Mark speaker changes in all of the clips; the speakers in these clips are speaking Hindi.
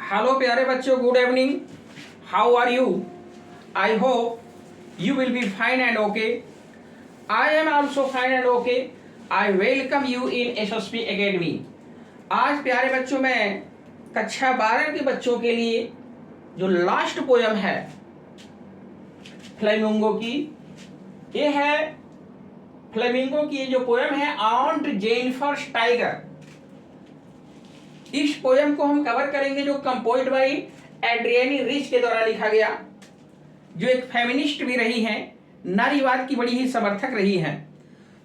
Speaker 1: हेलो प्यारे बच्चों, good evening. How are you? I hope you will be fine and okay. I am also fine and okay. I welcome you in SSP Academy. आज प्यारे बच्चों मैं कक्षा 12 के बच्चों के लिए जो लास्ट पोयम है फ्लेमिंगो की, ये है फ्लेमिंगो की जो पोयम है ऑन्ट जेनिफर टाइगर। इस पोयम को हम कवर करेंगे जो कंपोज्ड बाय एड्रियनी रिच के द्वारा लिखा गया, जो एक फेमिनिस्ट भी रही हैं, नारीवाद की बड़ी ही समर्थक रही हैं।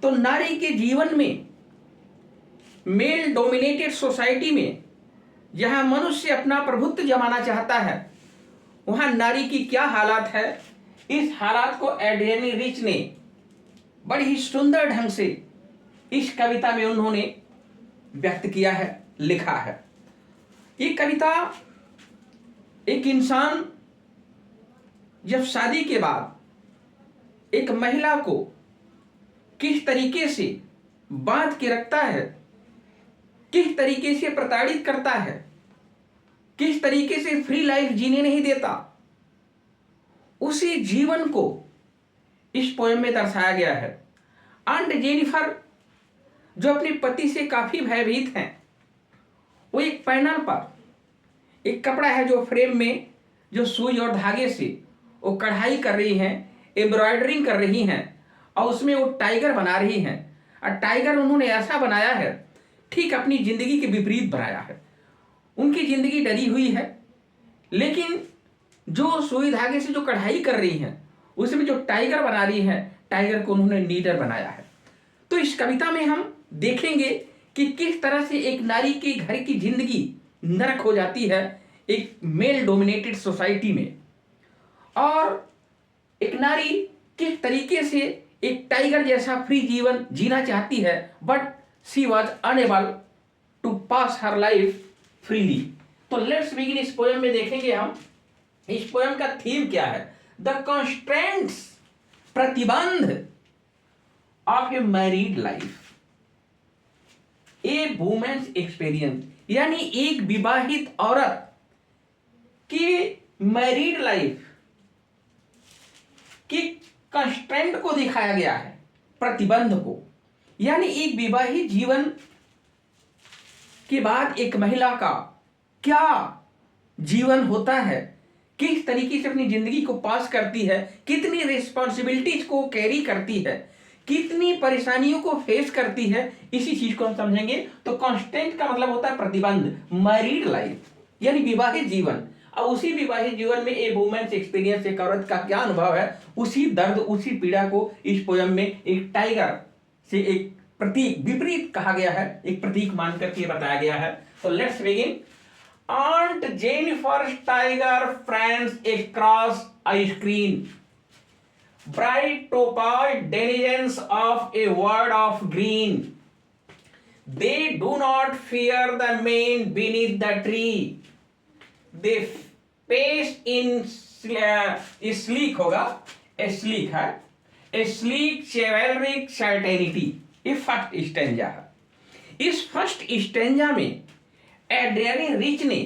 Speaker 1: तो नारी के जीवन में, मेल डोमिनेटेड सोसाइटी में जहां मनुष्य अपना प्रभुत्व जमाना चाहता है, वहां नारी की क्या हालात है, इस हालात को एड्रियनी रिच ने बड़ी ही सुंदर ढंग से इस कविता में उन्होंने व्यक्त किया है, लिखा है। ये कविता एक इंसान जब शादी के बाद एक महिला को किस तरीके से बांध के रखता है, किस तरीके से प्रताड़ित करता है, किस तरीके से फ्री लाइफ जीने नहीं देता, उसी जीवन को इस पोएम में दर्शाया गया है। ऑन्ट जेनिफर जो अपने पति से काफी भयभीत हैं, वो एक पैनल पर एक कपड़ा है जो फ्रेम में जो सुई और धागे से वो कढ़ाई कर रही हैं, एम्ब्रॉयडरिंग कर रही हैं और उसमें वो टाइगर बना रही हैं। और टाइगर उन्होंने ऐसा बनाया है, ठीक अपनी जिंदगी के विपरीत बनाया है। उनकी जिंदगी डरी हुई है, लेकिन जो सुई धागे से जो कढ़ाई कर रही हैं उसमें जो टाइगर बना रही हैं, टाइगर को उन्होंने नीडर बनाया है। तो इस कविता में हम देखेंगे कि किस तरह से एक नारी के घर की जिंदगी नरक हो जाती है एक मेल डोमिनेटेड सोसाइटी में, और एक नारी किस तरीके से एक टाइगर जैसा फ्री जीवन जीना चाहती है, but she was unable to pass her life freely. So let's begin. इस पोएम में देखेंगे हम इस पोएम का थीम क्या है। द कॉन्स्ट्रेंट्स, प्रतिबंध of a married life, a woman's experience, यानी एक विवाहित औरत की मैरिड लाइफ की कंस्ट्रेंट को दिखाया गया है, प्रतिबंध को। यानी एक विवाहित जीवन के बाद एक महिला का क्या जीवन होता है, किस तरीके से अपनी जिंदगी को पास करती है, कितनी रिस्पॉन्सिबिलिटीज को कैरी करती है, कितनी परेशानियों को फेस करती है, इसी चीज को हम समझेंगे। तो कॉन्स्टेंट का मतलब होता है प्रतिबंध, मैरिड लाइफ यानी विवाहित जीवन, और उसी विवाहित जीवन में ए वुमेन्स एक्सपीरियंस, एक औरत का क्या अनुभव है, उसी दर्द उसी पीड़ा को इस पोयम में एक टाइगर से एक प्रतीक विपरीत कहा गया है, एक प्रतीक मान करके बताया गया है। तो let's begin. ऑन्ट Jennifer tiger friends across a screen, bright topaz denizens of a world of green. They do not fear the man beneath the tree. They pace in sleek होगा, sleek है, a sleek chivalric certainty। ये फर्स्ट स्टेंजा है। इस फर्स्ट स्टेंजा में एड्रियनी रिच ने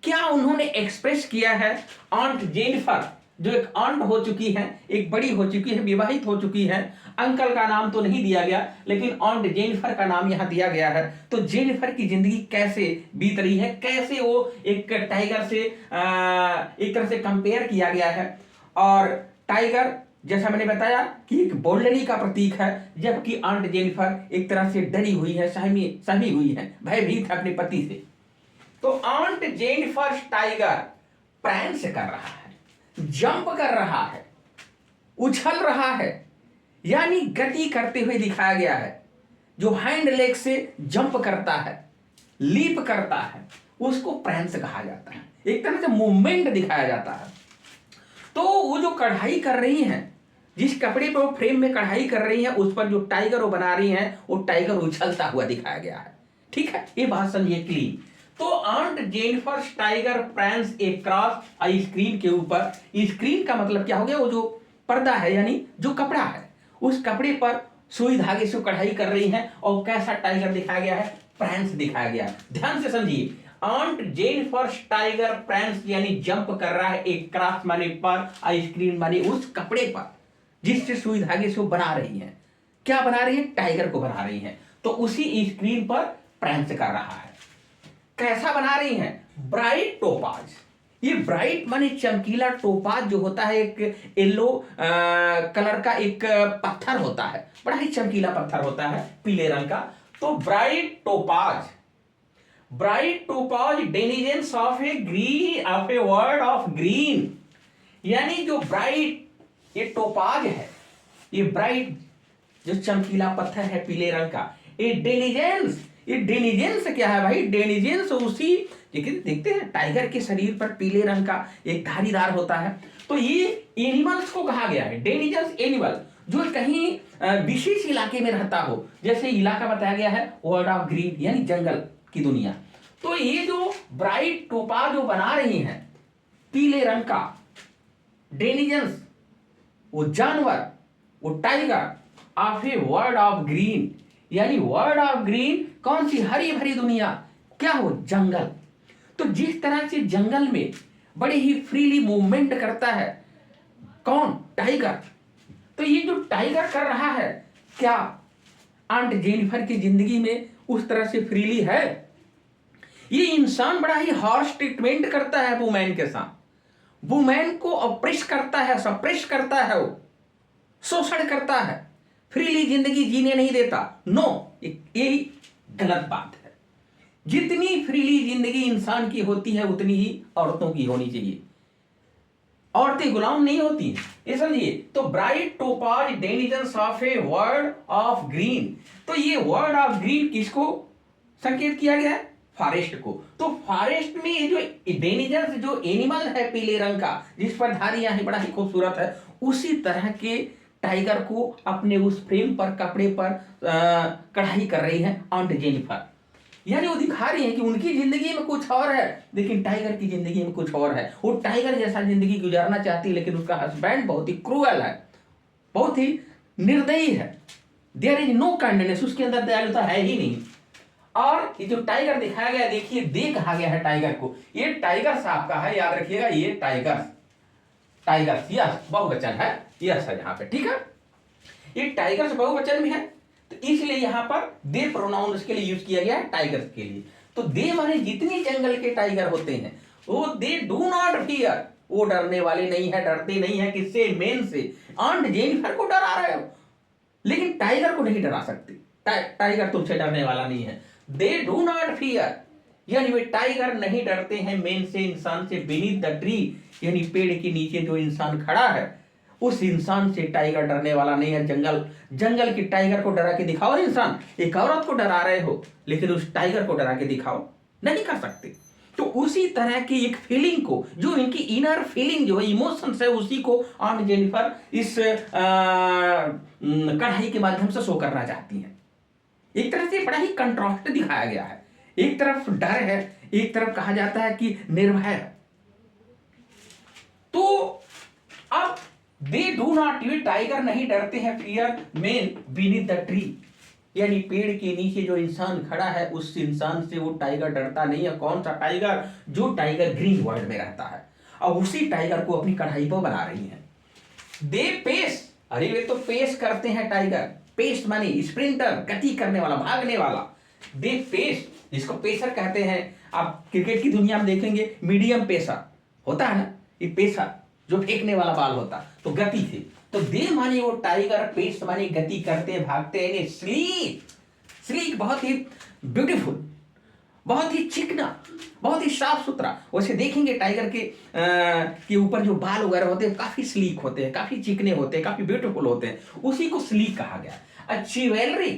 Speaker 1: क्या उन्होंने एक्सप्रेस किया है। ऑन्ट जेनिफर जो एक ऑन्ट हो चुकी है, एक बड़ी हो चुकी है, विवाहित हो चुकी है, अंकल का नाम तो नहीं दिया गया, लेकिन ऑन्ट जेनिफर का नाम यहां दिया गया है। तो जेनिफर की जिंदगी कैसे बीत रही है, कैसे वो एक टाइगर से एक तरह से कंपेयर किया गया है। और टाइगर जैसा मैंने बताया कि एक बोल्डनी का प्रतीक है, जबकि ऑन्ट जेनिफर एक तरह से डरी हुई है, सहमी हुई है, भयभीत है अपने पति से। तो ऑन्ट जेनिफर टाइगर प्रैंस कर रहा है, जंप कर रहा है, उछल रहा है, यानी गति करते हुए दिखाया गया है। जो हैंड लेग से जंप करता है, लीप करता है, उसको प्रैंस कहा जाता है, एक तरह से मूवमेंट दिखाया जाता है। तो वो जो कढ़ाई कर रही हैं, जिस कपड़े पर वो फ्रेम में कढ़ाई कर रही हैं, उस पर जो टाइगर वो बना रही हैं, वो टाइगर उछलता हुआ दिखाया गया है। ठीक है, ये बात समझिए क्लीन। तो aunt Jennifer tiger prance across a screen के ऊपर, स्क्रीन का मतलब क्या हो गया, वो जो पर्दा है यानी जो कपड़ा है, उस कपड़े पर सुई धागे से कढ़ाई कर रही हैं, और कैसा टाइगर दिखाया गया है, प्रैंस दिखाया गया है। ध्यान से समझिए, आंट जेनिफर टाइगर प्रेंस यानी जंप कर रहा है एक क्राफ्ट माने पर, स्क्रीन माने उस कपड़े पर जिससे सुई धागे से वो बना रही है। क्या बना रही है? टाइगर को बना रही है। तो उसी स्क्रीन पर प्रेंस कर रहा है। कैसा बना रही है? Bright topaz. ये ब्राइट माने चमकीला, टोपाज जो होता है एक येलो कलर का एक पत्थर होता है, बड़ा ही चमकीला पत्थर होता है पीले रंग का। तो bright topaz, bright topaz denizens of a word of green, यानी जो ब्राइट ये टोपाज है, ये ब्राइट जो चमकीला पत्थर है पीले रंग का, ये डेनिजेंस, ये डेनिजेंस क्या है भाई? डेनिजेंस उसी देखते हैं टाइगर के शरीर पर पीले रंग का एक धारीदार होता है। तो ये एनिमल्स को कहा गया है डेनिजेंस एनिमल, जो कहीं विशेष इलाके में रहता हो, जैसे इलाका बताया गया है वर्ल्ड ऑफ ग्रीन यानी जंगल की दुनिया। तो ये जो ब्राइट टोपा जो बना रही हैं पीले रंग का डेनिजेंस, वो जानवर, वो tiger of a world of green, यानी वर्ल्ड ऑफ ग्रीन कौन सी? हरी भरी दुनिया, क्या हो? जंगल। तो जिस तरह से जंगल में बड़े ही फ्रीली मूवमेंट करता है कौन? टाइगर। तो ये जो टाइगर कर रहा है क्या आंट जेनिफर की जिंदगी में उस तरह से फ्रीली है? ये इंसान बड़ा ही हार्श ट्रीटमेंट करता है वुमेन के साथ, वुमेन को अप्रेस करता है, सप्रेस करता है, वो शोषण करता है, फ्रीली जिंदगी जीने नहीं देता। नो, यही गलत बात है। जितनी फ्रीली जिंदगी इंसान की होती है उतनी ही औरतों की होनी चाहिए। औरतें गुलाम नहीं होती, ये समझिए। तो bright topaz denizens of a world of green, तो ये वर्ल्ड ऑफ ग्रीन किसको संकेत किया गया है? फॉरेस्ट को। तो फॉरेस्ट में ये जो डेनिजेंस जो एनिमल है पीले रंग का जिस पर धारियां हैं, बड़ा ही खूबसूरत है, उसी तरह के टाइगर को अपने उस फ्रेम पर, कपड़े पर कढ़ाई कर रही है आंट जेनिफर। यानी वो दिखा रही है कि उनकी जिंदगी में कुछ और है, लेकिन टाइगर की जिंदगी में कुछ और है। वो टाइगर जैसा जिंदगी गुजारना चाहती है, लेकिन उसका हस्बैंड बहुत ही क्रूअल है, बहुत ही निर्दयी है। देयर इज नो काइंडनेस, उसके अंदर दयालुता है ही नहीं। और ये जो टाइगर दिखाया गया, देखिए दे कहा गया है टाइगर को, ये टाइगर साहब का है, याद रखिएगा, ये टाइगर, टाइगर यस बहुवचन है, यस है यहाँ पे, ठीक है। ये टाइगर्स बहुवचन में है, तो इसलिए यहां पर दे प्रोनाउन के लिए यूज किया गया है टाइगर्स के लिए। तो दे माने जितनी जंगल के टाइगर होते हैं वो दे डू नॉट फियर, वो डरने वाले नहीं है, डरते नहीं है। किससे? मेन से। आंट जेनिफर को डरा रहे हो, लेकिन टाइगर को नहीं डरा सकते। टाइगर तुमसे डरने वाला नहीं है। दे डू नॉट फियर, यानी वे टाइगर नहीं डरते हैं मेन से, इंसान से। बीनीथ द ट्री, यानी पेड़ के नीचे जो इंसान खड़ा है उस इंसान से टाइगर डरने वाला नहीं है। जंगल के टाइगर को डरा के दिखाओ इंसान, एक औरत को डरा रहे हो, लेकिन उस टाइगर को डरा के दिखाओ, नहीं कर सकते। तो उसी तरह की एक फीलिंग को, जो इनकी इनर फीलिंग जो है, इमोशंस है, उसी को आंट जेनिफर इस कढ़ाई के माध्यम से शो करना चाहती हैं। एक तरह से बड़ा ही कंट्रास्ट दिखाया गया है, एक तरफ डर है, एक तरफ कहा जाता है कि निर्भय। तो अब दे डू नॉट, ये टाइगर नहीं डरते हैं, fear main beneath the tree, यानी पेड़ के नीचे जो इंसान खड़ा है उस इंसान से वो टाइगर डरता नहीं है। कौन सा टाइगर? जो टाइगर ग्रीन वर्ल्ड में रहता है, और उसी टाइगर को अपनी कढ़ाई पर बना रही है। दे पेस, अरे वे तो पेस करते हैं टाइगर, पेस माने स्प्रिंटर, गति करने वाला, भागने वाला। दे पेस, जिसको पेसर कहते हैं। आप क्रिकेट की दुनिया में देखेंगे मीडियम पेसर होता है ना, ये पेसर जो फेंकने वाला बाल होता, तो गति थी। तो दे माने वो टाइगर, पेस माने गति करते हैं, भागते हैं। स्लीक, स्लीक बहुत ही ब्यूटीफुल, बहुत ही चिकना, बहुत ही साफ सुथरा। वैसे देखेंगे टाइगर के ऊपर जो बाल वगैरह होते हैं काफी स्लीक होते हैं, काफी चिकने होते हैं, काफी ब्यूटीफुल होते हैं, उसी को स्लीक कहा गया। चिवेलरी,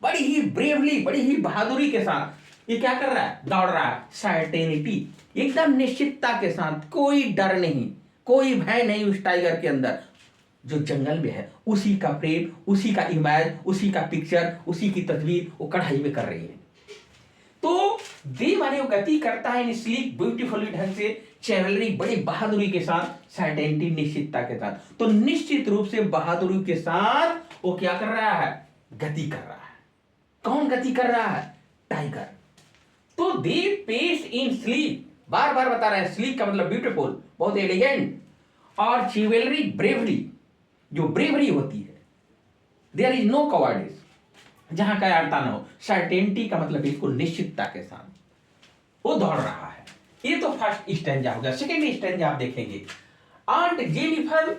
Speaker 1: बड़ी ही ब्रेवली, बड़ी ही बहादुरी के साथ ये क्या कर रहा है? दौड़ रहा है। सर्टेनिटी, एकदम निश्चितता के साथ, कोई डर नहीं, कोई भय नहीं उस टाइगर के अंदर। जो जंगल में है उसी का प्रेम, उसी का इमेज, उसी का पिक्चर, उसी की तस्वीर वो कढ़ाई में कर रही है। तो दे माने वो गति करता है स्लीक, ब्यूटीफुली ढंग से, चेवलरी, बड़ी बहादुरी के साथ, सर्टेनिटी, निश्चितता के साथ। तो निश्चित रूप से बहादुरी के साथ वो क्या कर रहा है? गति कर रहा है। कौन गति कर रहा है? टाइगर। तो दे पेश इन स्लीप, बार बार बता रहे हैं, स्लीप का मतलब ब्यूटीफुल, बहुत एलिगेंट, और चिवेलरी ब्रेवरी, जो ब्रेवरी होती है, देयर इज नो कवर्डिस, जहां कायरता न हो, सर्टेनिटी का मतलब बिल्कुल निश्चितता के साथ वो दौड़ रहा है। ये तो फर्स्ट स्टैंजा हो गया। सेकेंड स्टैंजा आप देखेंगे, आंट जेनिफर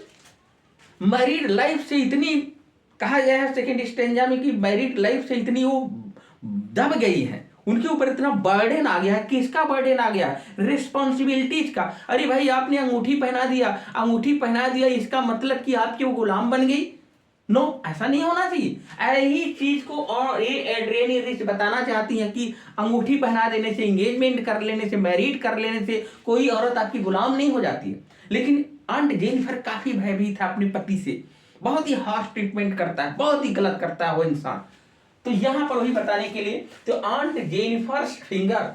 Speaker 1: मैरिड लाइफ से इतनी, कहा गया है सेकेंड स्टैंजा में कि मैरिड लाइफ से इतनी वो दब गई है, उनके ऊपर इतना बर्डन आ गया है। किसका बर्डन आ गया? रिस्पॉन्सिबिलिटीज का। अरे भाई आपने अंगूठी पहना दिया, अंगूठी पहना दिया, इसका मतलब कि आपकी वो गुलाम बन गई? नो, ऐसा नहीं होना चाहिए। यही चीज को और ये एड्रियन रिच बताना चाहती है कि अंगूठी पहना देने से, एंगेजमेंट कर लेने से, मैरिड कर लेने से कोई औरत आपकी गुलाम नहीं हो जाती है। लेकिन आंट जेनिफर काफी भयभीत है अपने पति से, बहुत ही हार्श ट्रीटमेंट करता है, बहुत ही गलत करता है वो इंसान। तो यहां पर वही बताने के लिए, तो आंट जेनिफर फिंगर,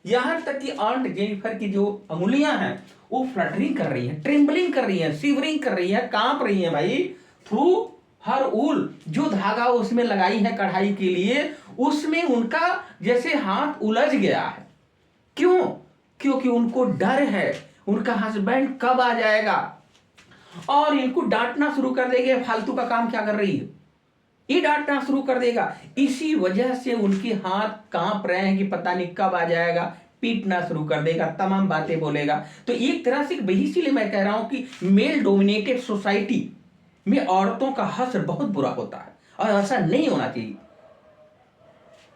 Speaker 1: यहां तक कि आंट जेनिफर की जो अंगुलियां हैं वो फ्लटरिंग कर रही हैं, ट्रेम्बलिंग कर रही हैं, शिवरिंग कर रही हैं, कांप रही हैं भाई। थ्रू हर ऊल, जो धागा उसमें लगाई है कढ़ाई के लिए, उसमें उनका जैसे हाथ उलझ गया है। क्यों? क्योंकि उनको डर है उनका हस्बैंड कब आ जाएगा और इनको डांटना शुरू कर देंगे, फालतू का काम क्या कर रही है, ये डांटना शुरू कर देगा। इसी वजह से उनके हाथ कांप रहे हैं कि पता नहीं कब आ जाएगा, पीटना शुरू कर देगा, तमाम बातें बोलेगा। तो एक तरह से इसीलिए मैं कह रहा हूं कि मेल डोमिनेटेड सोसाइटी में औरतों का हश्र बहुत बुरा होता है और ऐसा नहीं होना चाहिए,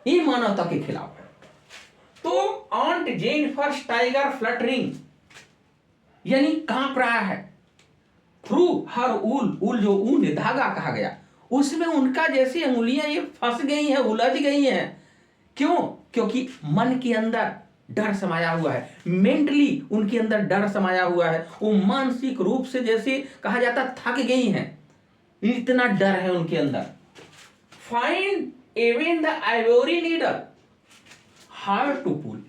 Speaker 1: ये मानवता के खिलाफ है। तो आंट जेनिफर टाइगर फ्लटरिंग, यानी कांप रहा है। थ्रू हर ऊल, ऊल जो ऊन धागा कहा गया, उसमें उनका जैसे अंगुलियां ये फंस गई हैं, उलझ गई हैं। क्यों? क्योंकि मन के अंदर डर समाया हुआ है, मेंटली उनके अंदर डर समाया हुआ है, वो मानसिक रूप से जैसे कहा जाता थक गई हैं, इतना डर है उनके अंदर। Find even the ivory needle hard to pull,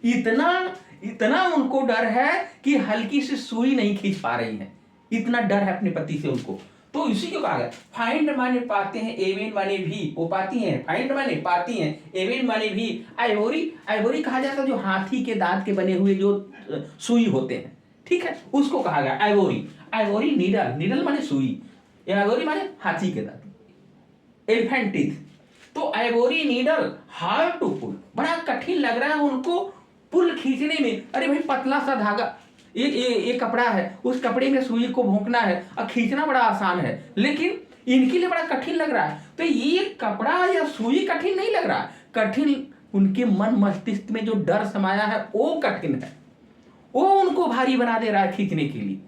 Speaker 1: इतना उनको डर है कि हल्की सी सुई नहीं खींच पा रही है, इतना डर है अपने पति से उनको। तो इसी को कहा गया फाइंड माने पाते हैं, एवेन माने भी, वो पाती हैं, फाइंड माने पाती हैं, एवेन माने भी। आइवोरी, आइवोरी कहा जाता है जो हाथी के दांत के बने हुए जो सुई होते हैं, ठीक है, उसको कहा गया आइवोरी। आइवोरी नीडल, नीडल माने सुई, आइवोरी माने हाथी के दांत, एलिफेंट टीथ। तो ivory needle hard to pull, बड़ा कठिन लग रहा है उनको पुल खींचने में। अरे भाई पतला सा धागा, ये कपड़ा है, उस कपड़े में सुई को भोंकना है और खींचना बड़ा आसान है, लेकिन इनके लिए बड़ा कठिन लग रहा है। तो ये कपड़ा या सुई कठिन नहीं लग रहा, कठिन उनके मन मस्तिष्क में जो डर समाया है वो कठिन है, वो उनको भारी बना दे रहा है खींचने के लिए।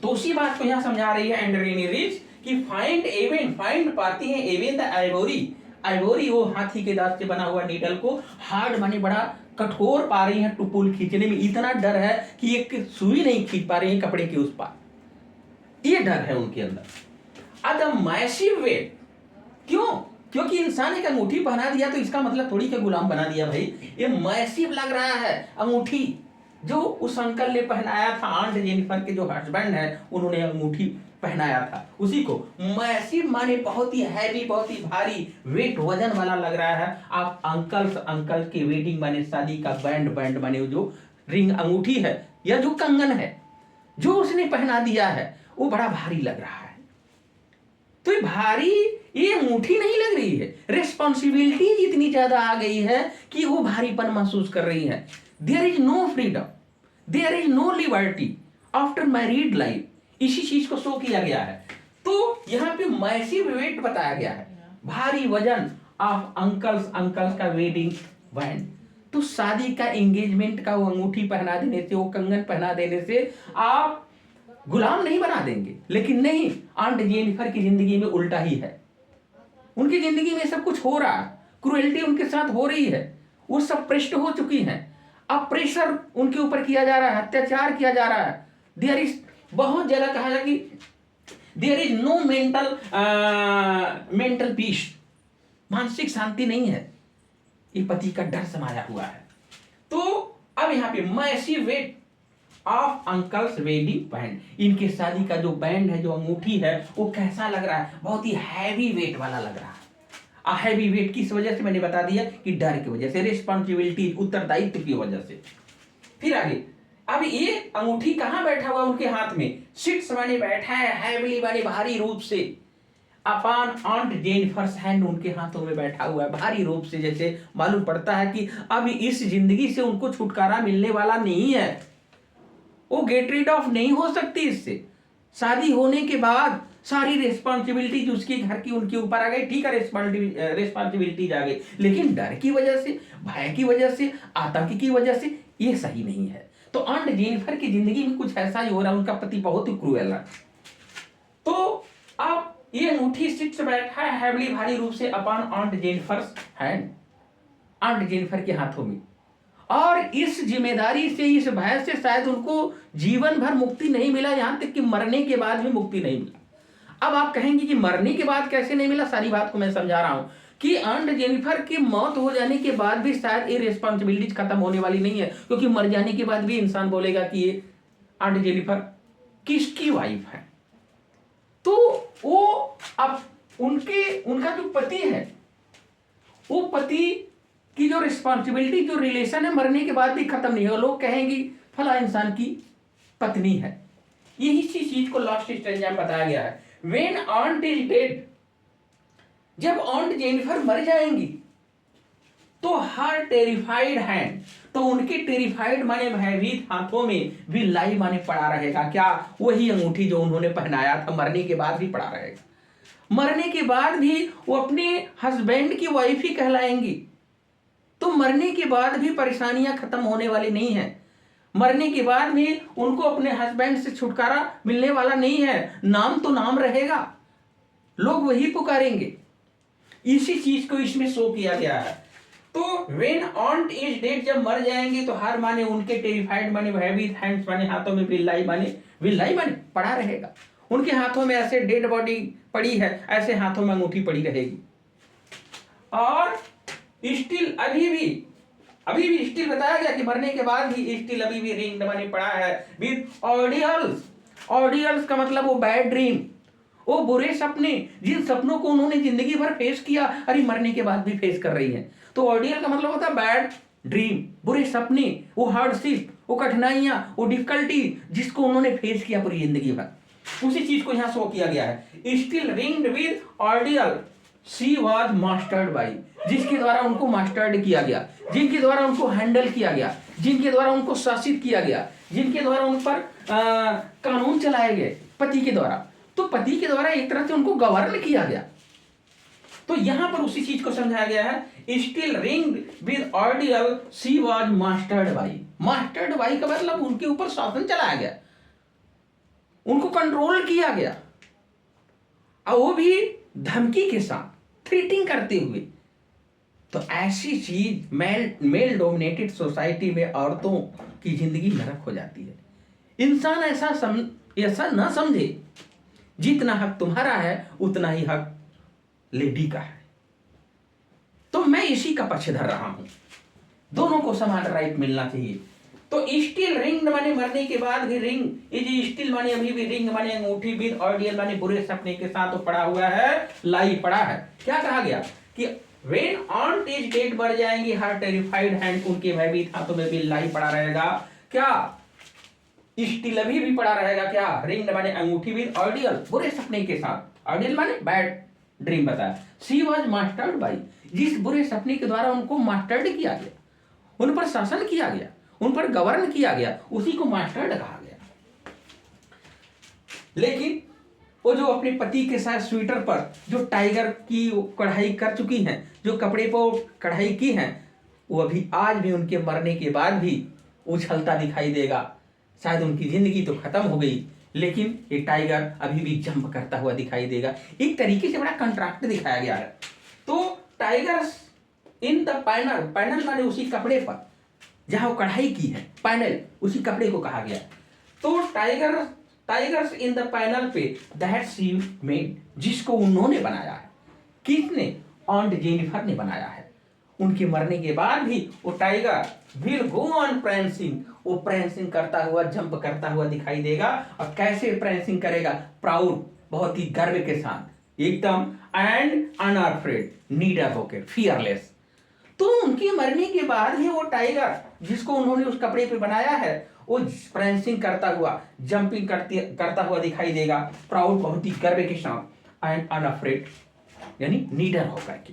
Speaker 1: तो उसी बात को यहां समझा रही है एंड्रियन रिच कि फाइंड एवेन, फाइंड पाती है एवेन द आइवोरी, आइवोरी वो हाथी के दांत से बना हुआ नीडल को हार्ड माने बड़ा कठोर पा रही हैं टू पुल खींचने में, इतना डर है कि एक सुई नहीं खींच पा रही है कपड़े के उस पार, ये डर है उनके अंदर। अ मैसिव वेट, क्यों? क्योंकि इंसान एक अंगूठी पहना दिया तो इसका मतलब थोड़ी के गुलाम बना दिया भाई, ये मैसिव लग रहा है अंगूठी जो उस अंकल ने पहनाया था, आंट जेनिफर के जो हस्बैंड है उन्होंने अंगूठी पहनाया था, उसी को मैसिव माने बहुत ही हैवी, बहुत ही भारी, वेट वजन वाला लग रहा है। आप अंकल की वेडिंग माने शादी का बैंड माने जो रिंग अंगूठी है या जो कंगन है जो उसने पहना दिया है वो बड़ा भारी लग रहा है। तो ये भारी, ये अंगूठी नहीं लग रही है, रिस्पॉन्सिबिलिटी इतनी ज्यादा आ गई है कि वो भारीपन महसूस कर रही है। There is no freedom, there is no liberty after married life, इसी चीज को शो किया गया है। तो यहाँ पे मैसिव वेट बताया गया है, भारी वजन ऑफ अंकल्स का वेडिंग बैंड। तो शादी का, एंगेजमेंट का वो अंगूठी पहना देने से, वो कंगन पहना देने से आप गुलाम नहीं बना देंगे, लेकिन नहीं, आंट जेनिफर की जिंदगी में उल्टा ही है। उनकी जिंदगी में सब कुछ हो रहा है, क्रूएल्टी उनके साथ हो रही है, वो सब पृष्ठ हो चुकी हैं, अब प्रेशर उनके ऊपर किया जा रहा है, अत्याचार किया जा रहा है। देयर इज, बहुत जगह कहा जाए कि there is no mental peace, मानसिक शांति नहीं है, ये पति का डर समाया हुआ है। तो अब यहाँ पे massive weight of uncle's wedding band, इनके शादी का जो बैंड है, जो अंगूठी है, वो कैसा लग रहा है? बहुत ही हैवी वेट वाला लग रहा है। हैवी वेट किस वजह से, मैंने बता दिया कि डर की वजह से, रिस्पॉन्सिबिलिटी, उत्तरदायित्व की वजह से। फिर आगे, अब ये अंगूठी कहां बैठा हुआ उनके हाथ में, सिट्स माने बैठा है, हैवली माने भारी रूप से, अपॉन आंट जेनिफर्स हैंड, उनके हाथों में बैठा हुआ है भारी रूप से। जैसे मालूम पड़ता है कि अब इस जिंदगी से उनको छुटकारा मिलने वाला नहीं है, वो गेट रीड ऑफ नहीं हो सकती इससे। शादी होने के बाद सारी रिस्पॉन्सिबिलिटी उसके घर की उनके ऊपर आ गई, ठीक है, रिस्पॉन्सिबिलिटीज आ गई, लेकिन डर की वजह से, भय की वजह से, आतंक की वजह से ये सही नहीं है। तो आंट जेनिफर की जिंदगी में कुछ ऐसा ही हो रहा है, उनका पति बहुत ही क्रूएल है। तो अब ये अंगूठी सिट्स बैठा है हैवली भारी रूप से upon aunt Jennifer's hand, aunt Jennifer के हाथों में, और इस जिम्मेदारी से, इस भय से शायद उनको जीवन भर मुक्ति नहीं मिला, यहां तक कि मरने के बाद भी मुक्ति नहीं मिला। अब आप कहेंगे कि मरने के बाद कैसे नहीं मिला, सारी बात को मैं समझा रहा हूं कि आंट जेनिफर की मौत हो जाने के बाद भी शायद ये रिस्पॉन्सिबिलिटीज खत्म होने वाली नहीं है, क्योंकि मर जाने के बाद भी इंसान बोलेगा कि ये आंट जेनिफर किसकी वाइफ है। तो वो अब उनका जो पति है, वो पति की जो रिस्पॉन्सिबिलिटी, जो रिलेशन है, मरने के बाद भी खत्म नहीं है। लोग कहेंगे फला इंसान की पत्नी है। यही चीज को लास्ट स्टेज में बताया गया है। When aunt is dead, जब ऑन्ट जेनिफर मर जाएंगी तो हर टेरिफाइड हैंड, तो उनके टेरिफाइड माने भयभीत हाथों में भी लाई माने पड़ा रहेगा क्या, वही अंगूठी जो उन्होंने पहनाया था, मरने के बाद भी पड़ा रहेगा। मरने के बाद भी वो अपने हस्बैंड की वाइफ ही कहलाएंगी। तो मरने के बाद भी परेशानियां खत्म होने वाली नहीं है, मरने के बाद भी उनको अपने हस्बैंड से छुटकारा मिलने वाला नहीं है। नाम तो नाम रहेगा, लोग वही पुकारेंगे। इसी चीज को इसमें शो किया गया है। तो व्हेन ऑन्ट इज डेड, जब मर जाएंगे तो हर माने उनके टेरिफाइड माने भयभीत हैंड्स माने हाथों में विलाई माने पड़ा रहेगा। उनके हाथों में ऐसे डेड बॉडी पड़ी है, ऐसे हाथों में अंगूठी पड़ी रहेगी। और स्टिल अभी भी स्टिल बताया गया कि मरने के बाद भी स्टिल अभी भी रिंग माने पड़ा है विद ऑडियल्स। ऑडियल्स का मतलब वो बैड ड्रीम, वो बुरे सपने, जिन सपनों को उन्होंने जिंदगी भर फेस किया, अरे मरने के बाद भी फेस कर रही है। तो ऑडियल का मतलब होता है बैड ड्रीम, बुरे सपने, वो हार्डशिप, वो कठिनाइयां, वो डिफिकल्टी जिसको उन्होंने फेस किया पूरी जिंदगी भर। उसी चीज को यहाँ शो किया गया है। Still ringed with ordeal she was mastered by, जिसके द्वारा उनको मास्टर्ड किया गया, जिनके द्वारा उनको हैंडल किया गया, जिनके द्वारा उनको शासित किया गया, जिनके द्वारा उन पर कानून चलाए गए, पति के द्वारा। तो पति के द्वारा एक तरह से उनको गवर्न किया गया। तो यहां पर उसी चीज को समझाया गया है। Still ringed with ordeal she was mastered by. Mastered by का मतलब उनके ऊपर शासन चलाया गया, उनको कंट्रोल किया गया, और वो भी धमकी के साथ, थ्रेटिंग करते हुए। तो ऐसी चीज मेल डोमिनेटेड सोसाइटी में औरतों की जिंदगी नरक हो जाती है। इंसान ऐसा ना समझे, जितना हक तुम्हारा है उतना ही हक लेडी का है। तो मैं इसी का पक्षधर रहा हूं, दोनों को समान राइट मिलना चाहिए। तो स्टिल रिंग माने मरने के बाद भी रिंग, ये स्टिल माने अभी भी, रिंग माने अंगूठी, विद ऑडियल माने बुरे सपने के साथ पड़ा हुआ है, लाई पड़ा है। क्या कहा गया कि व्हेन ऑन्ट इज डेड, मर जाएंगी, हर टेरिफाइड हैंड, उनके भयभीत हाथों में भी लाई पड़ा रहेगा। क्या स्टिल अभी भी पड़ा रहेगा, क्या रिंग माने अंगूठी, विद ऑडियल बुरे सपने के साथ, ऑडियल माने बैड ड्रीम बताया। शी वॉज मास्टर्ड बाई, जिस बुरे सपने के द्वारा उनको मास्टर्ड किया गया, उन पर शासन किया गया, उन पर गवर्न किया गया, उसी को मास्टर्ड कहा गया। लेकिन वो जो अपने पति के साथ स्वेटर पर जो टाइगर की कढ़ाई कर चुकी हैं, जो कपड़े पर कढ़ाई की हैं, वो अभी आज भी उनके मरने के बाद भी उछलता दिखाई देगा। शायद उनकी जिंदगी तो खत्म हो गई, लेकिन ये टाइगर अभी भी जंप करता हुआ दिखाई देगा। एक तरीके से बड़ा कंट्रास्ट दिखाया गया है। तो tigers in the panel, panel माने उसी कपड़े पर जहां वो कढ़ाई की है, पैनल उसी कपड़े को कहा गया। तो टाइगर्स इन द पैनल पे दैट शी मेड, जिसको उन्होंने बनाया है। किसने? ऑन्ट जेनिफर ने बनाया है। उनके मरने के बाद भी वो tiger will go on prancing, वो प्रैंसिंग करता हुआ, जंप करता हुआ दिखाई देगा। और कैसे प्रैंसिंग करेगा? प्राउड, बहुत ही गर्व के साथ, एकदम, एंड अनअफ्रेड, नीडर होकर, फियरलेस। तो उनके मरने के बाद ही वो टाइगर जिसको उन्होंने उस कपड़े पे बनाया है वो स्प्रेंसिंग करता हुआ, जंपिंग करता हुआ दिखाई देगा, प्राउड, बहुत ही गर्व के साथ, एंड अनअफ्रेड यानी नीडर होकर के।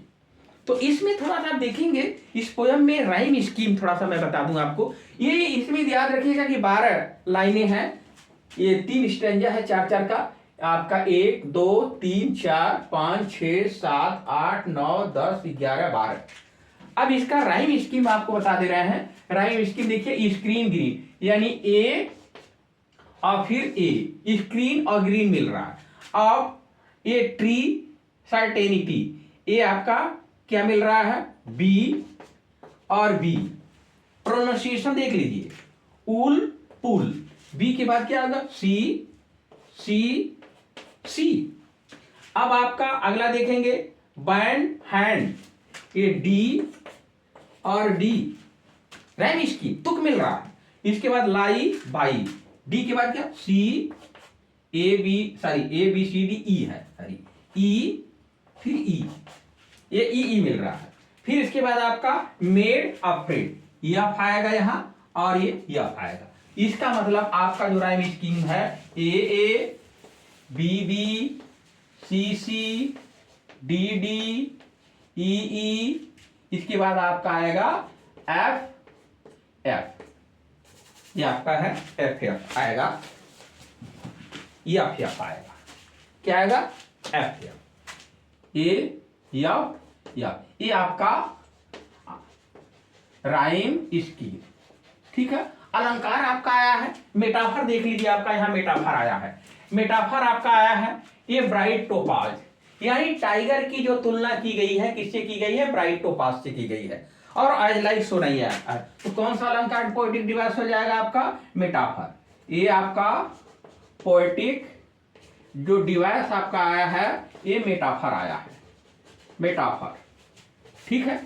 Speaker 1: तो इसमें थोड़ा सा आप देखेंगे इस पोयम में राइम स्कीम थोड़ा सा मैं बता दूं आपको। ये इसमें याद रखिएगा कि 12 लाइनें हैं, ये 3 स्टैंजा है 4-4 का आपका, 1 2 3 4 5 6 7 8 9 10 11 12। अब इसका राइम स्कीम आपको बता दे रहे हैं। राइम स्कीम देखिए, स्क्रीन ग्रीन यानी ए और फिर ए, स्क्रीन और ग्रीन मिल रहा है। अब ए ट्री सर्टेनिटी, ए आपका क्या मिल रहा है, बी और बी। प्रोनाउंसिएशन देख लीजिए, उल पुल, बी के बाद क्या होगा, सी सी सी। अब आपका अगला देखेंगे, बैंड हैंड, ये डी और डी, राइम स्कीम, तुक मिल रहा है। इसके बाद लाई बाई, डी के बाद क्या, सी A B C D E है, सॉरी ई, फिर ई, ये ई मिल रहा है। फिर इसके बाद आपका मेड अफ्रेड, यफ आएगा यहां और ये यफ आएगा। इसका मतलब आपका जो राइम स्कीम है, A B C D E, इसके बाद आपका आएगा एफ, ये आपका है एफ आएगा, एफ आएगा, क्या आएगा, एफ, ये आपका राइम स्कीम, ठीक है। अलंकार आपका आया है, मेटाफर देख लीजिए, आपका यहां मेटाफर आया है। मेटाफर आपका आया है ये ब्राइट टोपाज, यानी टाइगर की जो तुलना की गई है किससे की गई है, ब्राइट टोपाज से की गई है, और आज लाइक सो नहीं है। तो कौन सा अलंकार पोएटिक डिवाइस हो जाएगा आपका, मेटाफर। ये आपका पोएटिक जो डिवाइस आपका आया है ये मेटाफर आया है, मेटाफर, ठीक है।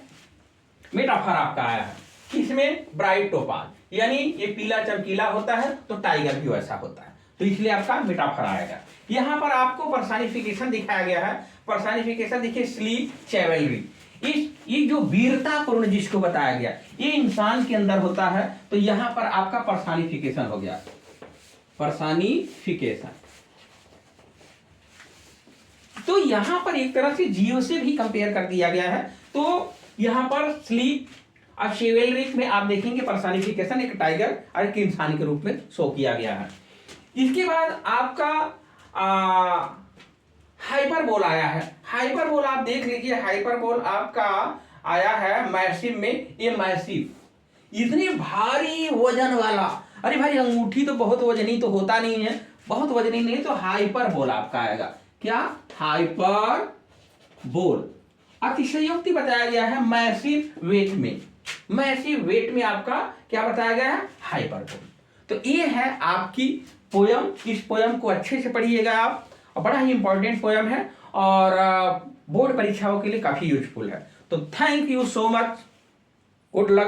Speaker 1: मेटाफर आपका आया है किसमें, ब्राइट टोपाज, यानी ये पीला चमकीला होता है तो टाइगर भी वैसा होता है, तो इसलिए आपका मेटाफर आएगा। यहां पर आपको पर्सनिफिकेशन दिखाया गया है। पर्सनिफिकेशन देखिए, स्लीप चैवलरी, ये जो वीरतापूर्ण जिसको बताया गया ये इंसान के अंदर होता है, तो यहां पर आपका पर्सनिफिकेशन हो गया, पर्सनिफिकेशन। तो यहां पर एक तरह से जीव से भी कंपेयर कर दिया गया है। तो यहां पर स्लीप और शिवेलरिक में आप देखेंगे पर्सनिफिकेशन एक टाइगर और एक इंसान के रूप में शो किया गया है। इसके बाद आपका हाइपरबोल आया है। हाइपरबोल आप देख लीजिए, हाइपरबोल आपका आया है मैसिव में, ये मैसिव इतनी भारी वजन वाला, अरे भाई अंगूठी तो बहुत वजनी तो होता नहीं है, बहुत वजनी नहीं, तो हाइपरबोल आपका आएगा, क्या, हाइपरबोल। अतिशयोक्ति बताया गया है मैसिव वेट में, मैसिव वेट में आपका क्या बताया गया है, हाइपरबोल। तो ये है आपकी पोयम। इस पोयम को अच्छे से पढ़िएगा आप, और बड़ा ही इंपॉर्टेंट पोयम है और बोर्ड परीक्षाओं के लिए काफी यूजफुल है। तो thank you so much, good luck.